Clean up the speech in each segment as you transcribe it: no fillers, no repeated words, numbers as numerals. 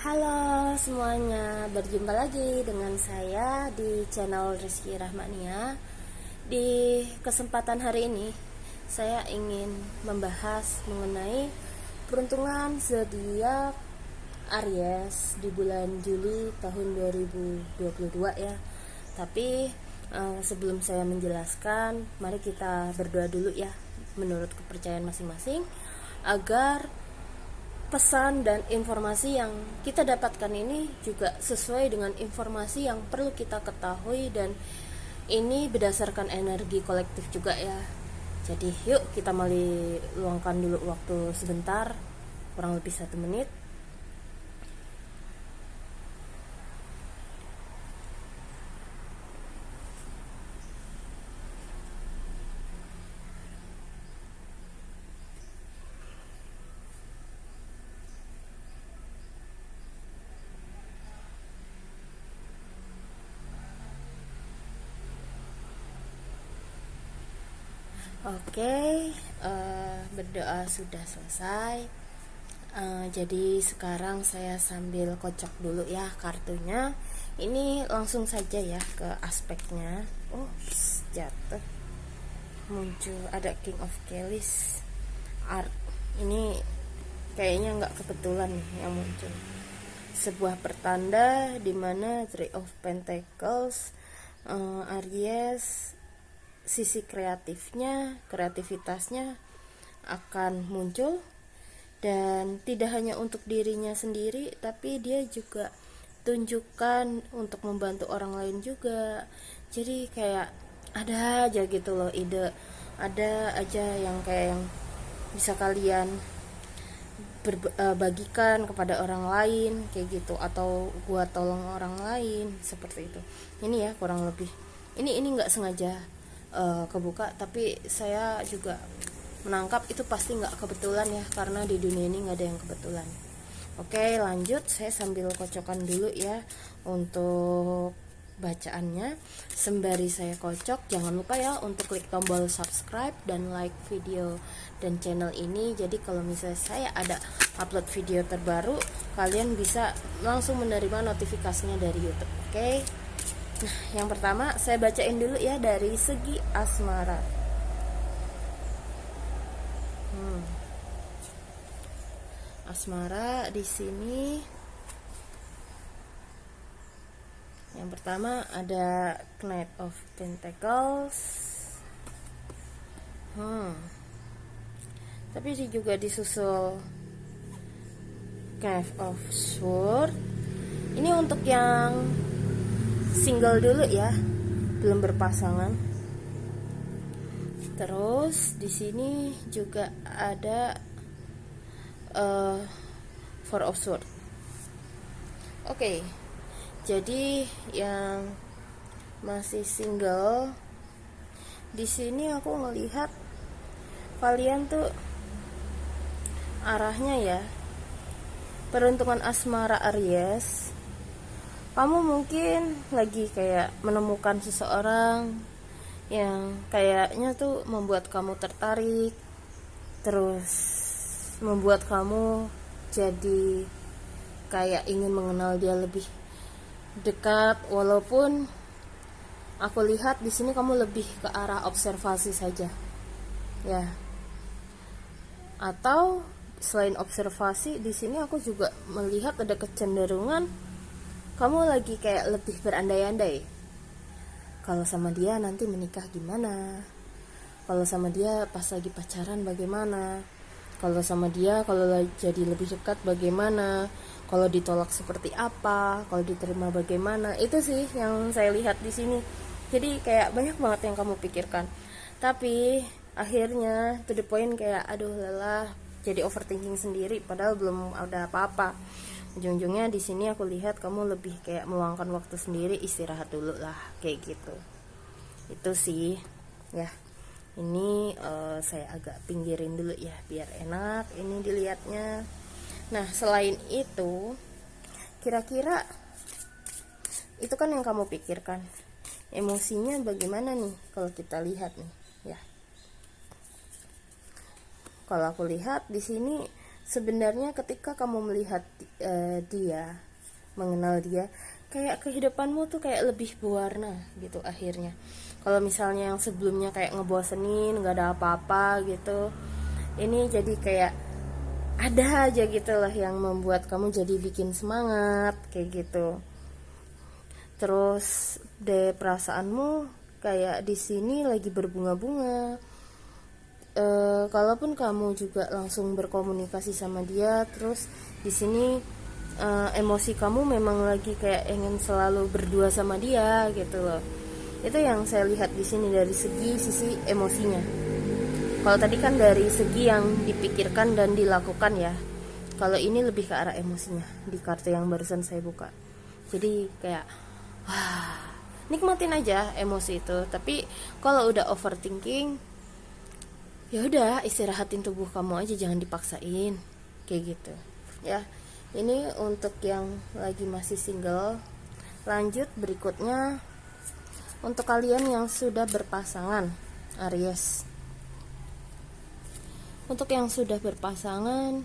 Halo semuanya, berjumpa lagi dengan saya di channel Rizky Rahmania. Di kesempatan hari ini, saya ingin membahas mengenai peruntungan zodiak Aries di bulan Juli tahun 2022 ya. Tapi sebelum saya menjelaskan, mari kita berdoa dulu ya, menurut kepercayaan masing-masing, agar pesan dan informasi yang kita dapatkan ini juga sesuai dengan informasi yang perlu kita ketahui, dan ini berdasarkan energi kolektif juga ya. Jadi yuk kita mari luangkan dulu waktu sebentar, kurang lebih 1 menit. Oke, berdoa sudah selesai. Jadi sekarang saya sambil kocok dulu ya kartunya. Ini langsung saja ya ke aspeknya. Oh, jatuh. Muncul ada King of Kelis Art. Ini kayaknya nggak kebetulan nih yang muncul. Sebuah pertanda di mana Three of Pentacles, Aries, sisi kreativitasnya akan muncul, dan tidak hanya untuk dirinya sendiri, tapi dia juga tunjukkan untuk membantu orang lain juga. Jadi kayak ada aja gitu loh ide, ada aja yang kayak yang bisa kalian bagikan kepada orang lain kayak gitu, atau buat tolong orang lain seperti itu. Ini ya kurang lebih. Ini nggak sengaja kebuka, tapi saya juga menangkap itu pasti nggak kebetulan ya, karena di dunia ini nggak ada yang kebetulan. Oke, lanjut. Saya sambil kocokan dulu ya untuk bacaannya. Sembari saya kocok, jangan lupa ya untuk klik tombol subscribe dan like video dan channel ini. Jadi kalau misalnya saya ada upload video terbaru, kalian bisa langsung menerima notifikasinya dari YouTube. Oke. Nah, yang pertama saya bacain dulu ya dari segi asmara. Asmara di sini yang pertama ada Knight of Pentacles. Tapi juga disusul Knave of Swords. Ini untuk yang single dulu ya, belum berpasangan. Terus di sini juga ada Four of Swords. Oke. Jadi yang masih single, di sini aku ngelihat kalian tuh arahnya ya, peruntungan asmara Aries, kamu mungkin lagi kayak menemukan seseorang yang kayaknya tuh membuat kamu tertarik, terus membuat kamu jadi kayak ingin mengenal dia lebih dekat, walaupun aku lihat di sini kamu lebih ke arah observasi saja ya. Atau selain observasi, di sini aku juga melihat ada kecenderungan kamu lagi kayak lebih berandai-andai. Kalau sama dia nanti menikah gimana? Kalau sama dia pas lagi pacaran bagaimana? Kalau sama dia kalau jadi lebih dekat bagaimana? Kalau ditolak seperti apa? Kalau diterima bagaimana? Itu sih yang saya lihat di sini. Jadi kayak banyak banget yang kamu pikirkan. Tapi akhirnya to the point kayak aduh lelah, jadi overthinking sendiri padahal belum ada apa-apa. Ujung-ujungnya di sini aku lihat kamu lebih kayak meluangkan waktu sendiri, istirahat dulu lah kayak gitu. Itu sih ya. Ini saya agak pinggirin dulu ya biar enak ini dilihatnya. Nah, selain itu, kira-kira itu kan yang kamu pikirkan. Emosinya bagaimana nih kalau kita lihat nih ya. Kalau aku lihat di sini sebenarnya ketika kamu melihat dia, mengenal dia, kayak kehidupanmu tuh kayak lebih berwarna gitu akhirnya. Kalau misalnya yang sebelumnya kayak ngebosenin, nggak ada apa-apa gitu, ini jadi kayak ada aja gitu lah yang membuat kamu jadi bikin semangat kayak gitu. Terus deh perasaanmu kayak di sini lagi berbunga-bunga. Kalaupun kamu juga langsung berkomunikasi sama dia, terus di sini emosi kamu memang lagi kayak ingin selalu berdua sama dia gitu loh. Itu yang saya lihat di sini dari sisi emosinya. Kalau tadi kan dari segi yang dipikirkan dan dilakukan ya. Kalau ini lebih ke arah emosinya di kartu yang barusan saya buka. Jadi kayak wah, nikmatin aja emosi itu. Tapi kalau udah overthinking, ya udah istirahatin tubuh kamu aja, jangan dipaksain kayak gitu ya. Ini untuk yang lagi masih single. Lanjut berikutnya untuk kalian yang sudah berpasangan, Aries. Untuk yang sudah berpasangan,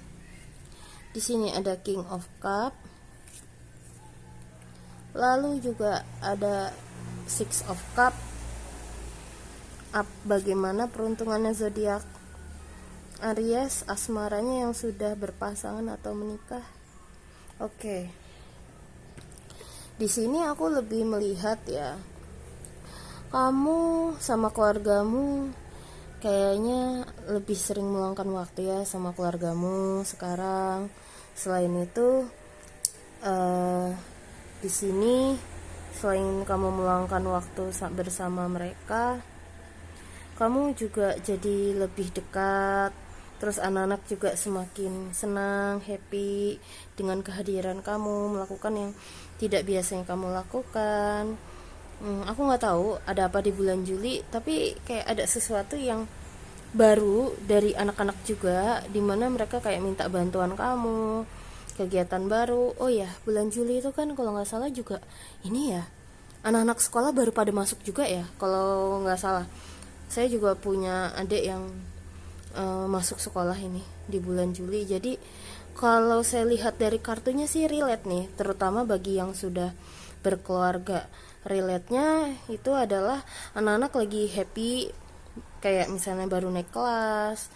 di sini ada King of Cup, lalu juga ada Six of Cup. Bagaimana peruntungannya zodiak Aries asmaranya yang sudah berpasangan atau menikah? Oke. Di sini aku lebih melihat ya, kamu sama keluargamu kayaknya lebih sering meluangkan waktu ya sama keluargamu sekarang. Selain itu, di sini selain kamu meluangkan waktu bersama mereka, kamu juga jadi lebih dekat. Terus anak-anak juga semakin senang, happy dengan kehadiran kamu, melakukan yang tidak biasanya kamu lakukan. Aku nggak tahu ada apa di bulan Juli, tapi kayak ada sesuatu yang baru dari anak-anak juga, dimana mereka kayak minta bantuan kamu, kegiatan baru. Oh ya, bulan Juli itu kan kalau nggak salah juga ini ya, anak-anak sekolah baru pada masuk juga ya, kalau nggak salah. Saya juga punya adik yang masuk sekolah ini di bulan Juli. Jadi kalau saya lihat dari kartunya sih relate nih, terutama bagi yang sudah berkeluarga. Relate-nya itu adalah anak-anak lagi happy, kayak misalnya baru naik kelas,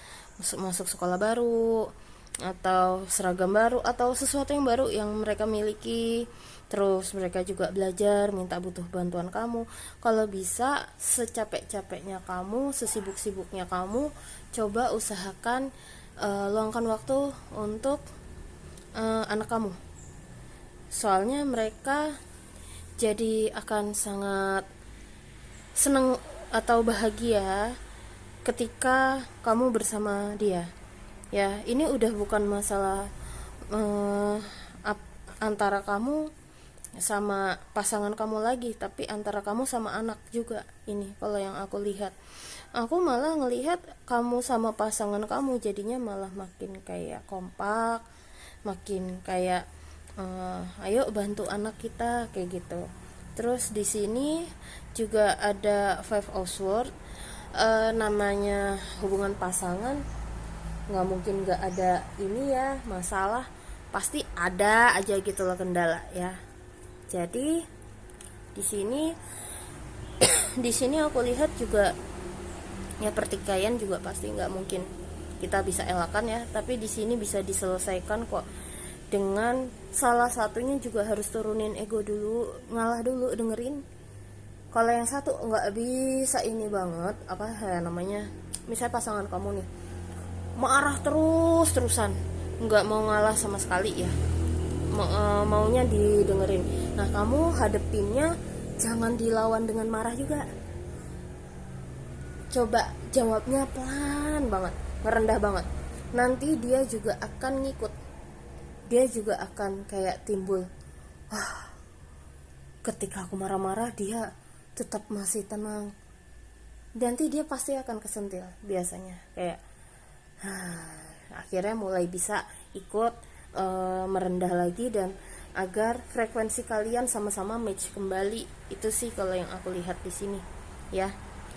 masuk sekolah baru, atau seragam baru, atau sesuatu yang baru yang mereka miliki. Terus mereka juga belajar, minta butuh bantuan kamu. Kalau bisa, secapek-capeknya kamu, sesibuk-sibuknya kamu, coba usahakan luangkan waktu untuk anak kamu. Soalnya mereka jadi akan sangat senang atau bahagia ketika kamu bersama dia. Ya, ini udah bukan masalah antara kamu sama pasangan kamu lagi, tapi antara kamu sama anak juga. Ini kalau yang aku lihat, aku malah ngelihat kamu sama pasangan kamu jadinya malah makin kayak kompak, makin kayak ayo bantu anak kita kayak gitu. Terus di sini juga ada Five of Swords. Namanya hubungan pasangan nggak mungkin nggak ada ini ya, masalah pasti ada aja gitu loh, kendala ya. Jadi di sini di sini aku lihat juga ya, pertikaian juga pasti nggak mungkin kita bisa elakkan ya, tapi di sini bisa diselesaikan kok, dengan salah satunya juga harus turunin ego dulu, ngalah dulu, dengerin. Kalau yang satu nggak bisa ini banget, apa ya namanya, misalnya pasangan kamu nih marah terusan, nggak mau ngalah sama sekali ya, maunya didengerin. Nah, kamu hadepinnya jangan dilawan dengan marah juga. Coba jawabnya pelan banget, merendah banget. Nanti dia juga akan ngikut. Dia juga akan kayak timbul, wah, ketika aku marah-marah dia tetap masih tenang. Nanti dia pasti akan kesentil biasanya, kayak akhirnya mulai bisa ikut merendah lagi, dan agar frekuensi kalian sama-sama match kembali. Itu sih kalau yang aku lihat di sini ya.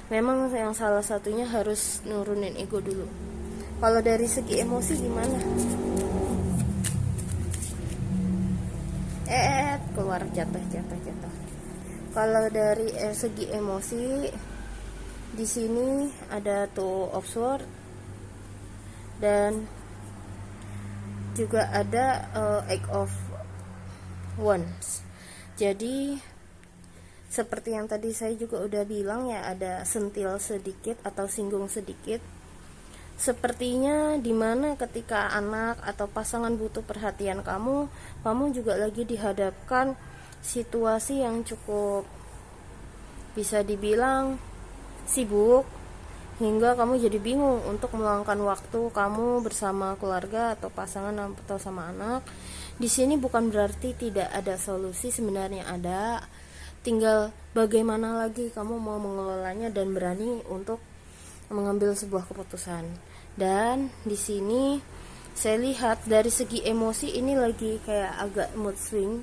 Memang yang salah satunya harus nurunin ego dulu. Kalau dari segi emosi gimana? keluar, jatuh. Kalau dari segi emosi, di sini ada Two of Swords dan juga ada Eight of Wands. Jadi seperti yang tadi saya juga udah bilang ya, ada sentil sedikit atau singgung sedikit. Sepertinya dimana ketika anak atau pasangan butuh perhatian kamu juga lagi dihadapkan situasi yang cukup bisa dibilang sibuk, hingga kamu jadi bingung untuk meluangkan waktu kamu bersama keluarga atau pasangan atau sama anak. Di sini bukan berarti tidak ada solusi, sebenarnya ada. Tinggal bagaimana lagi kamu mau mengelolanya dan berani untuk mengambil sebuah keputusan. Dan di sini saya lihat dari segi emosi ini lagi kayak agak mood swing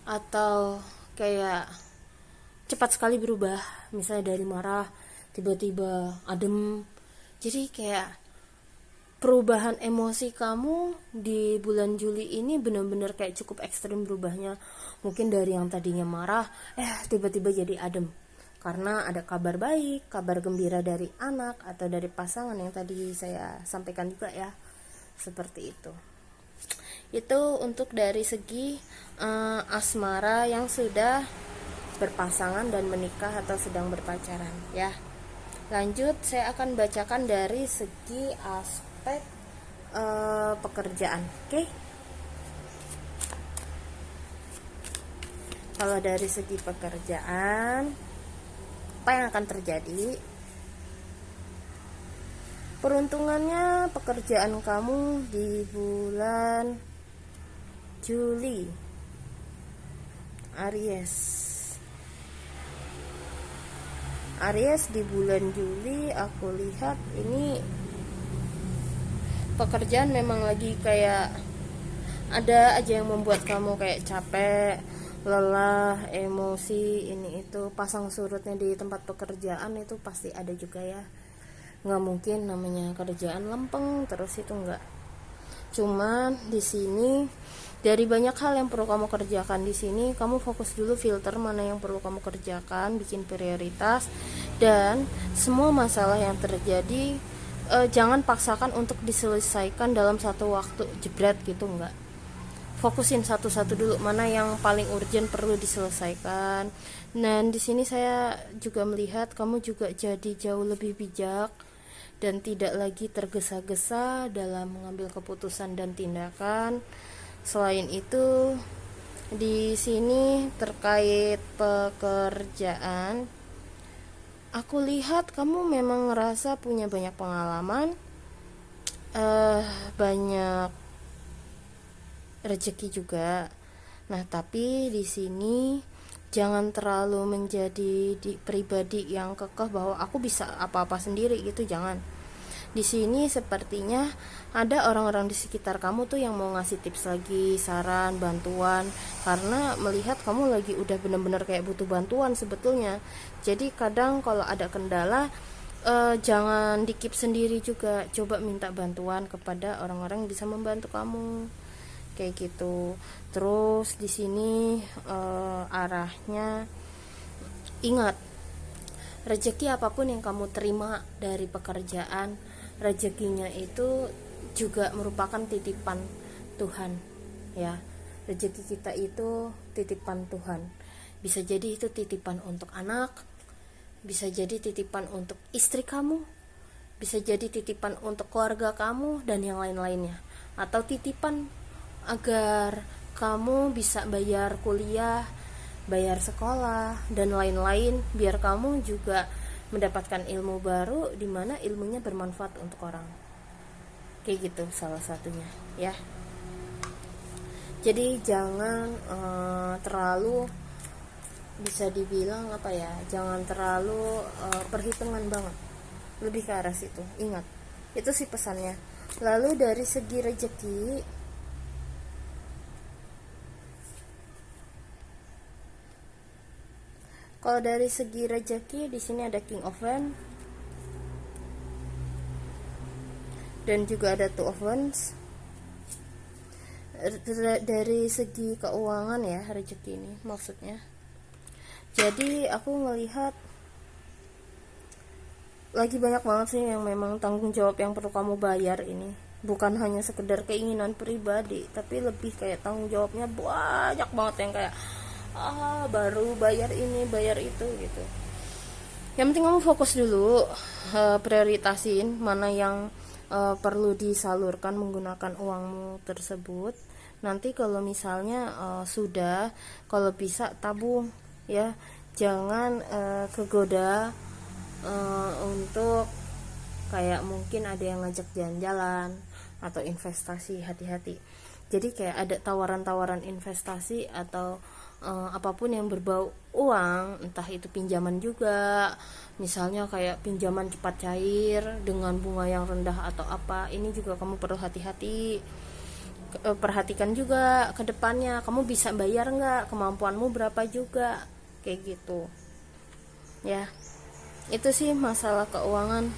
atau kayak cepat sekali berubah. Misalnya dari marah tiba-tiba adem. Jadi kayak perubahan emosi kamu di bulan Juli ini benar-benar kayak cukup ekstrim berubahnya. Mungkin dari yang tadinya marah tiba-tiba jadi adem karena ada kabar baik, kabar gembira dari anak atau dari pasangan yang tadi saya sampaikan juga ya. Seperti itu. Itu untuk dari segi asmara yang sudah berpasangan dan menikah atau sedang berpacaran ya. Lanjut, saya akan bacakan dari segi aspek pekerjaan. Oke. Kalau dari segi pekerjaan, apa yang akan terjadi? Peruntungannya pekerjaan kamu di bulan Juli, Aries di bulan Juli, aku lihat ini pekerjaan memang lagi kayak ada aja yang membuat kamu kayak capek, lelah, emosi, ini itu, pasang surutnya di tempat pekerjaan itu pasti ada juga ya. Nggak mungkin namanya kerjaan lempeng terus, itu enggak. Cuman di sini dari banyak hal yang perlu kamu kerjakan di sini, kamu fokus dulu filter mana yang perlu kamu kerjakan, bikin prioritas, dan semua masalah yang terjadi jangan paksakan untuk diselesaikan dalam satu waktu jebret gitu, enggak. Fokusin satu-satu dulu mana yang paling urgent perlu diselesaikan. Dan di sini saya juga melihat kamu juga jadi jauh lebih bijak dan tidak lagi tergesa-gesa dalam mengambil keputusan dan tindakan. Selain itu, di sini terkait pekerjaan, aku lihat kamu memang ngerasa punya banyak pengalaman, banyak rezeki juga. Nah, tapi di sini jangan terlalu menjadi pribadi yang kekeh bahwa aku bisa apa-apa sendiri gitu, jangan. Di sini sepertinya ada orang-orang di sekitar kamu tuh yang mau ngasih tips lagi, saran, bantuan, karena melihat kamu lagi udah bener-bener kayak butuh bantuan sebetulnya. Jadi kadang kalau ada kendala, jangan dikip sendiri juga, coba minta bantuan kepada orang-orang yang bisa membantu kamu. Kayak gitu. Terus di sini arahnya, ingat, rezeki apapun yang kamu terima dari pekerjaan, rezekinya itu juga merupakan titipan Tuhan ya. Rezeki kita itu titipan Tuhan. Bisa jadi itu titipan untuk anak, bisa jadi titipan untuk istri kamu, bisa jadi titipan untuk keluarga kamu dan yang lain-lainnya, atau titipan agar kamu bisa bayar kuliah, bayar sekolah, dan lain-lain, biar kamu juga mendapatkan ilmu baru di mana ilmunya bermanfaat untuk orang. Kayak gitu salah satunya ya. Jadi jangan terlalu, bisa dibilang apa ya, jangan terlalu perhitungan banget, lebih ke arah situ. Ingat, itu sih pesannya. Lalu dari segi rezeki, kalau dari segi rezeki di sini ada King of Wands dan juga ada Two of Wands. Dari segi keuangan ya, rezeki ini maksudnya. Jadi aku ngelihat lagi banyak banget sih yang memang tanggung jawab yang perlu kamu bayar ini. Bukan hanya sekedar keinginan pribadi, tapi lebih kayak tanggung jawabnya banyak banget yang kayak baru bayar ini bayar itu gitu. Yang penting kamu fokus dulu, prioritasin mana yang perlu disalurkan menggunakan uangmu tersebut. Nanti kalau misalnya sudah, kalau bisa tabung ya, jangan kegoda untuk kayak mungkin ada yang ngajak jalan-jalan atau investasi. Hati-hati. Jadi kayak ada tawaran-tawaran investasi atau apapun yang berbau uang, entah itu pinjaman juga, misalnya kayak pinjaman cepat cair dengan bunga yang rendah atau apa. Ini juga kamu perlu hati-hati. Perhatikan juga ke depannya, kamu bisa bayar nggak, kemampuanmu berapa juga, kayak gitu ya. Itu sih masalah keuangan.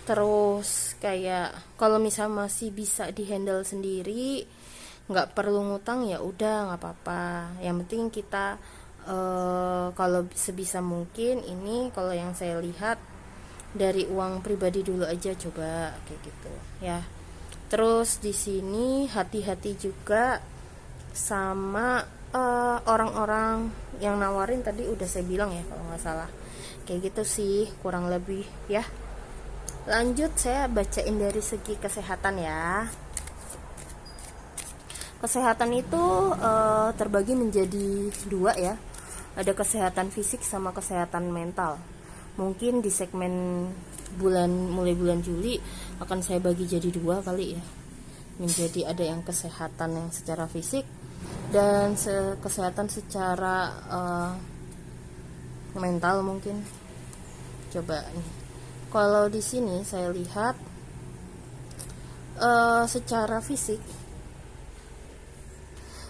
Terus kayak kalau misal masih bisa dihandle sendiri, nggak perlu ngutang, ya udah nggak apa-apa. Yang penting kita kalau sebisa mungkin ini, kalau yang saya lihat dari uang pribadi dulu aja, coba kayak gitu ya. Terus di sini hati-hati juga sama orang-orang yang nawarin, tadi udah saya bilang ya kalau nggak salah. Kayak gitu sih kurang lebih ya. Lanjut saya bacain dari segi kesehatan ya. Kesehatan itu terbagi menjadi dua ya. Ada kesehatan fisik sama kesehatan mental. Mungkin di segmen mulai bulan Juli akan saya bagi jadi dua kali ya. Menjadi ada yang kesehatan yang secara fisik dan kesehatan secara mental mungkin. Coba nih. Kalau di sini saya lihat secara fisik,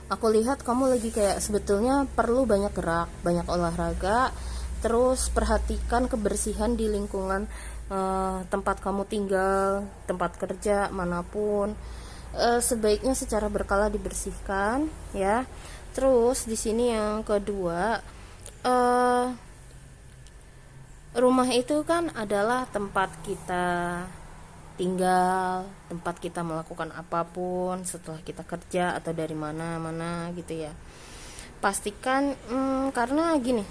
aku lihat kamu lagi kayak sebetulnya perlu banyak gerak, banyak olahraga. Terus perhatikan kebersihan di lingkungan tempat kamu tinggal, tempat kerja, manapun. Sebaiknya secara berkala dibersihkan ya. Terus di sini yang kedua, rumah itu kan adalah tempat kita tinggal, tempat kita melakukan apapun setelah kita kerja atau dari mana-mana gitu ya. Pastikan karena gini,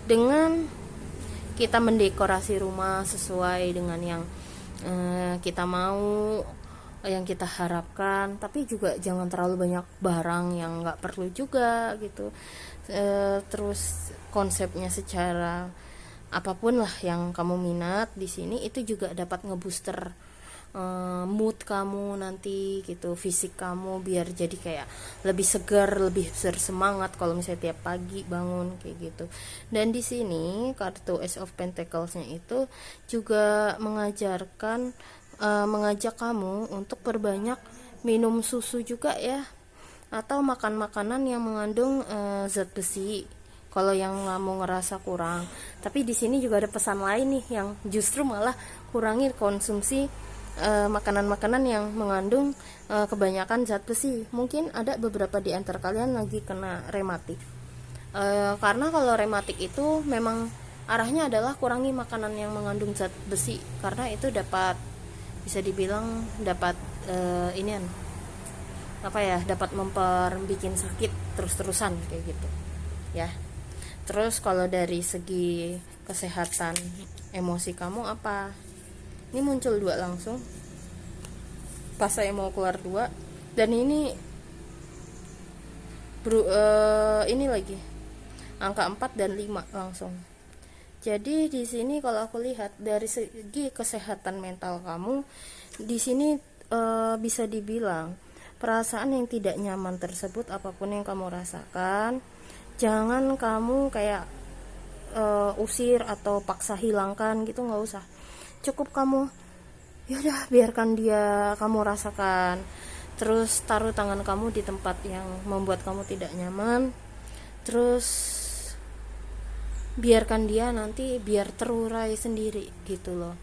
dengan kita mendekorasi rumah sesuai dengan yang kita mau, yang kita harapkan, tapi juga jangan terlalu banyak barang yang nggak perlu juga gitu. Terus konsepnya secara apapun lah yang kamu minat di sini, itu juga dapat ngebooster mood kamu nanti gitu, fisik kamu biar jadi kayak lebih segar, lebih bersemangat kalau misalnya tiap pagi bangun kayak gitu. Dan di sini kartu Ace of Pentacles-nya itu juga mengajarkan mengajak kamu untuk perbanyak minum susu juga ya, atau makan makanan yang mengandung zat besi kalau yang kamu ngerasa kurang. Tapi di sini juga ada pesan lain nih yang justru malah kurangi konsumsi makanan-makanan yang mengandung kebanyakan zat besi. Mungkin ada beberapa di antara kalian lagi kena rematik. Karena kalau rematik itu memang arahnya adalah kurangi makanan yang mengandung zat besi, karena itu dapat, bisa dibilang dapat dapat bikin sakit terus-terusan kayak gitu ya. Terus kalau dari segi kesehatan emosi kamu apa? Ini muncul dua langsung pas saya mau keluar dua, dan ini ini lagi angka 4 dan 5 langsung. Jadi di sini kalau aku lihat dari segi kesehatan mental kamu di sini bisa dibilang perasaan yang tidak nyaman tersebut, apapun yang kamu rasakan, jangan kamu kayak usir atau paksa hilangkan gitu, nggak usah. Cukup kamu yaudah biarkan dia kamu rasakan. Terus taruh tangan kamu di tempat yang membuat kamu tidak nyaman, terus biarkan dia nanti biar terurai sendiri gitu loh.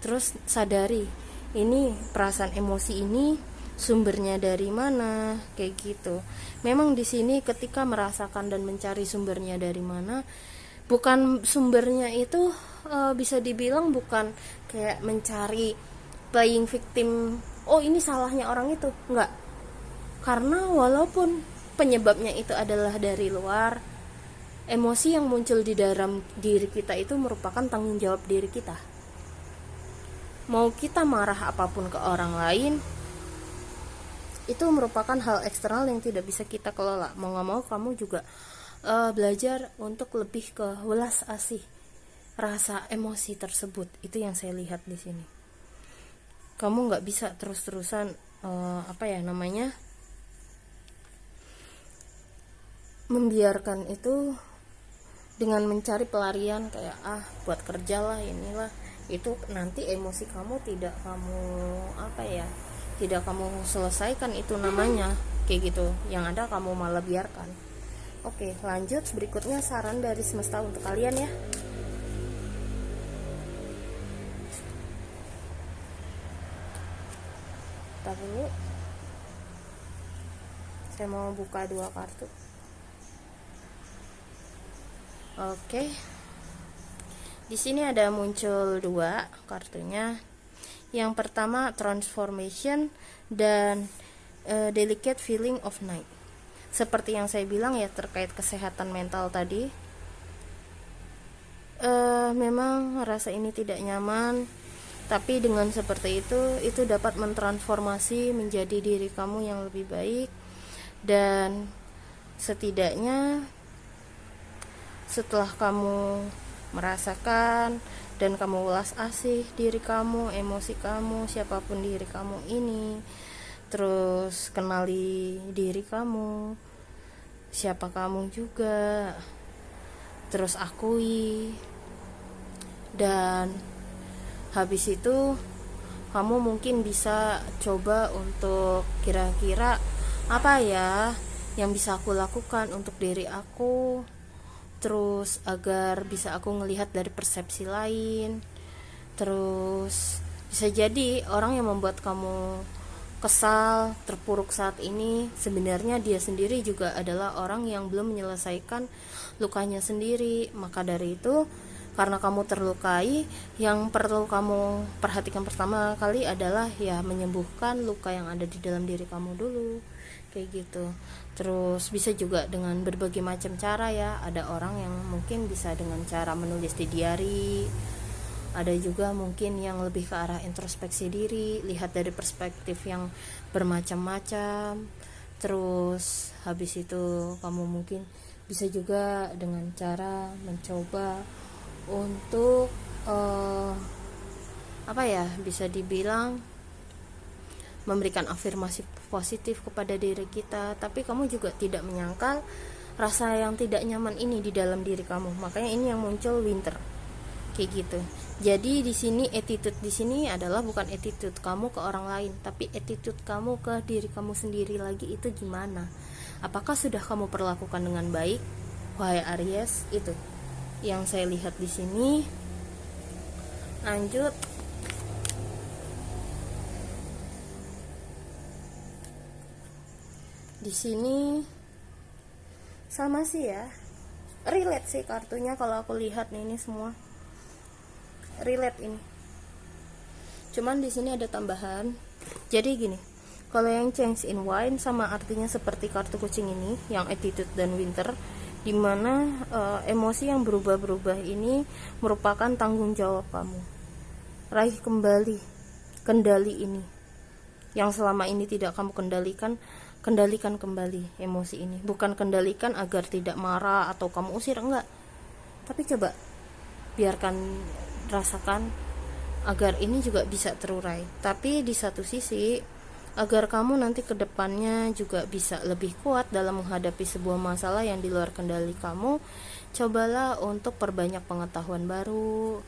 Terus sadari ini perasaan emosi ini sumbernya dari mana, kayak gitu. Memang di sini ketika merasakan dan mencari sumbernya dari mana, bukan sumbernya itu bisa dibilang bukan kayak mencari playing victim, oh ini salahnya orang itu, enggak. Karena walaupun penyebabnya itu adalah dari luar, emosi yang muncul di dalam diri kita itu merupakan tanggung jawab diri kita. Mau kita marah apapun ke orang lain, itu merupakan hal eksternal yang tidak bisa kita kelola. Mau gak mau kamu juga belajar untuk lebih ke welas asih rasa emosi tersebut. Itu yang saya lihat di sini. Kamu nggak bisa terus-terusan membiarkan itu dengan mencari pelarian kayak buat kerja lah, inilah itu. Nanti emosi kamu tidak kamu selesaikan itu namanya kayak gitu. Yang ada kamu malah biarkan. Oke, lanjut. Berikutnya saran dari semesta untuk kalian ya. Bentar dulu. Saya mau buka 2 kartu. Oke. Di sini ada muncul 2 kartunya. Yang pertama transformation dan delicate feeling of night. Seperti yang saya bilang ya, terkait kesehatan mental tadi, memang rasa ini tidak nyaman, tapi dengan seperti itu dapat mentransformasi menjadi diri kamu yang lebih baik. Dan setidaknya setelah kamu merasakan dan kamu ulas asih diri kamu, emosi kamu, siapapun diri kamu ini, terus kenali diri kamu, siapa kamu juga, terus akui, dan habis itu kamu mungkin bisa coba untuk kira-kira apa ya yang bisa aku lakukan untuk diri aku, terus agar bisa aku ngelihat dari persepsi lain. Terus bisa jadi orang yang membuat kamu kesal, terpuruk saat ini, sebenarnya dia sendiri juga adalah orang yang belum menyelesaikan lukanya sendiri. Maka dari itu, karena kamu terlukai, yang perlu kamu perhatikan pertama kali adalah ya menyembuhkan luka yang ada di dalam diri kamu dulu, kayak gitu. Terus bisa juga dengan berbagai macam cara ya. Ada orang yang mungkin bisa dengan cara menulis di diary, ada juga mungkin yang lebih ke arah introspeksi diri, lihat dari perspektif yang bermacam-macam. Terus habis itu kamu mungkin bisa juga dengan cara mencoba untuk bisa dibilang memberikan afirmasi positif kepada diri kita, tapi kamu juga tidak menyangkal rasa yang tidak nyaman ini di dalam diri kamu. Makanya ini yang muncul winter, kayak gitu. Jadi di sini attitude di sini adalah bukan attitude kamu ke orang lain, tapi attitude kamu ke diri kamu sendiri lagi. Itu gimana? Apakah sudah kamu perlakukan dengan baik, wahai Aries? Itu yang saya lihat di sini. Lanjut. Di sini sama sih ya, relate sih kartunya. Kalau aku lihat nih, ini semua relate ini. Cuman di sini ada tambahan. Jadi gini, kalau yang change in wine sama artinya seperti kartu kucing ini, yang attitude dan winter, dimana emosi yang berubah-berubah ini merupakan tanggung jawab kamu. Raih kembali kendali ini yang selama ini tidak kamu kendalikan. Kendalikan kembali emosi ini. Bukan kendalikan agar tidak marah atau kamu usir, enggak, tapi coba biarkan, rasakan agar ini juga bisa terurai. Tapi di satu sisi, agar kamu nanti ke depannya juga bisa lebih kuat dalam menghadapi sebuah masalah yang di luar kendali kamu, cobalah untuk perbanyak pengetahuan baru,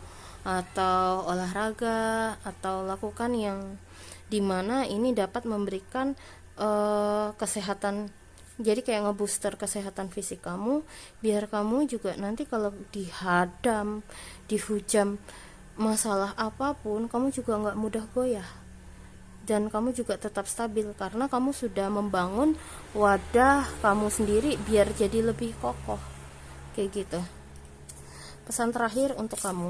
atau olahraga, atau lakukan yang dimana ini dapat memberikan kesehatan. Jadi kayak ngebooster kesehatan fisik kamu, biar kamu juga nanti kalau dihujam masalah apapun, kamu juga nggak mudah goyah. dan kamu juga tetap stabil karena kamu sudah membangun wadah kamu sendiri biar jadi lebih kokoh kayak gitu. Pesan terakhir untuk kamu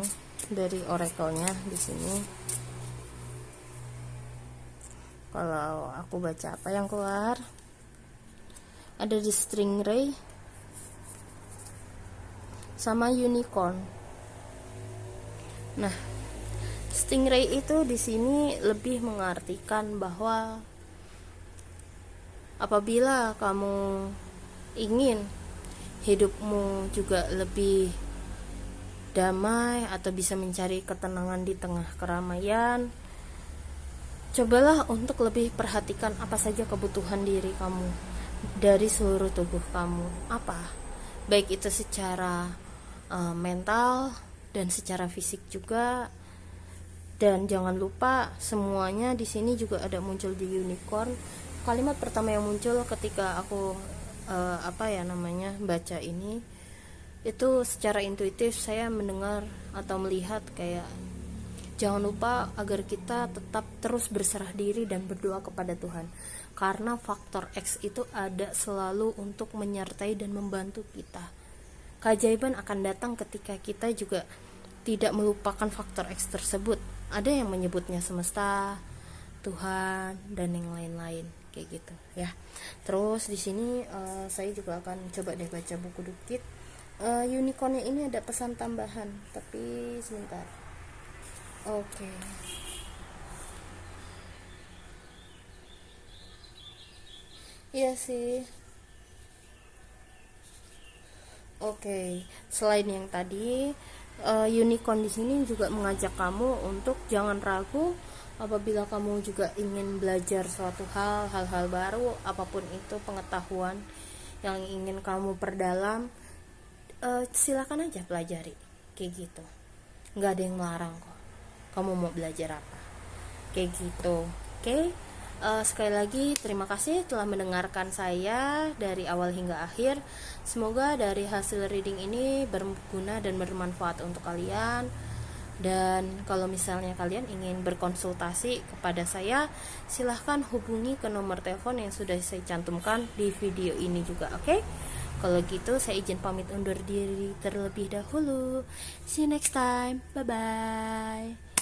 dari oracle-nya di sini. Kalau aku baca apa yang keluar, ada di stingray sama unicorn. Nah, stingray itu di sini lebih mengartikan bahwa apabila kamu ingin hidupmu juga lebih damai atau bisa mencari ketenangan di tengah keramaian, cobalah untuk lebih perhatikan apa saja kebutuhan diri kamu dari seluruh tubuh kamu. Apa? Baik itu secara mental dan secara fisik juga. Dan jangan lupa semuanya di sini juga ada muncul di unicorn. Kalimat pertama yang muncul ketika aku baca ini, itu secara intuitif saya mendengar atau melihat kayak jangan lupa agar kita tetap terus berserah diri dan berdoa kepada Tuhan, karena faktor X itu ada selalu untuk menyertai dan membantu kita. Keajaiban akan datang ketika kita juga tidak melupakan faktor X tersebut. Ada yang menyebutnya semesta, Tuhan, dan yang lain-lain kayak gitu ya. Terus di sini saya juga akan coba deh baca buku dikit. Unicornnya ini ada pesan tambahan, tapi sebentar. Oke. Iya sih. Oke. Selain yang tadi, unicorn di sini juga mengajak kamu untuk jangan ragu apabila kamu juga ingin belajar suatu hal-hal baru, apapun itu pengetahuan yang ingin kamu perdalam, silakan aja pelajari kayak gitu. Nggak ada yang melarang kok. Kamu mau belajar apa? Kayak gitu. Oke. Sekali lagi terima kasih telah mendengarkan saya dari awal hingga akhir. Semoga dari hasil reading ini berguna dan bermanfaat untuk kalian. Dan kalau misalnya kalian ingin berkonsultasi kepada saya, silahkan hubungi ke nomor telepon yang sudah saya cantumkan di video ini juga. Oke? Kalau gitu saya izin pamit undur diri terlebih dahulu. See you next time. Bye bye.